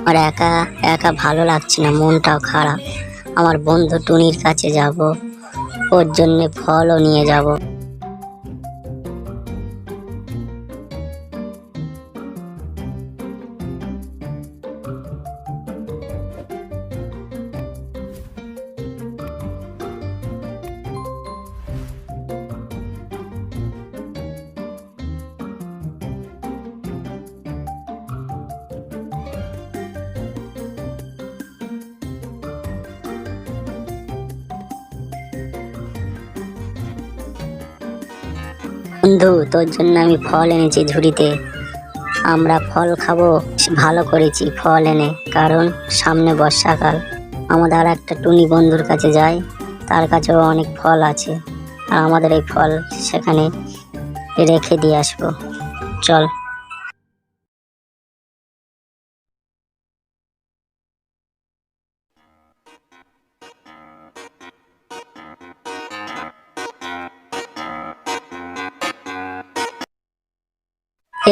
আর একা একা ভালো লাগছে না, মনটাও খারাপ। আমার বন্ধু টুনির কাছে যাব, ওর জন্য ফলও নিয়ে যাব। বন্ধু, তোর জন্য আমি ফল এনেছি ঝুড়িতে। আমরা ফল খাবো। ভালো করেছি ফল এনে, কারণ সামনে বর্ষাকাল। আমাদের আর একটা টুনি বন্ধুর কাছে যাই, তার কাছেও অনেক ফল আছে, আর আমাদের এই ফল সেখানে রেখে দিয়ে আসবো। চল।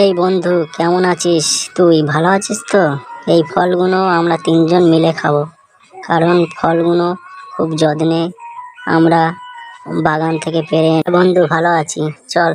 এই বন্ধু, কেমন আছিস? তুই ভালো আছিস তো? এই ফলগুলো আমরা তিনজন মিলে খাবো, কারণ ফলগুলো খুব যত্নে আমরা বাগান থেকে পেড়ে বন্ধু, ভালো আছি। চল।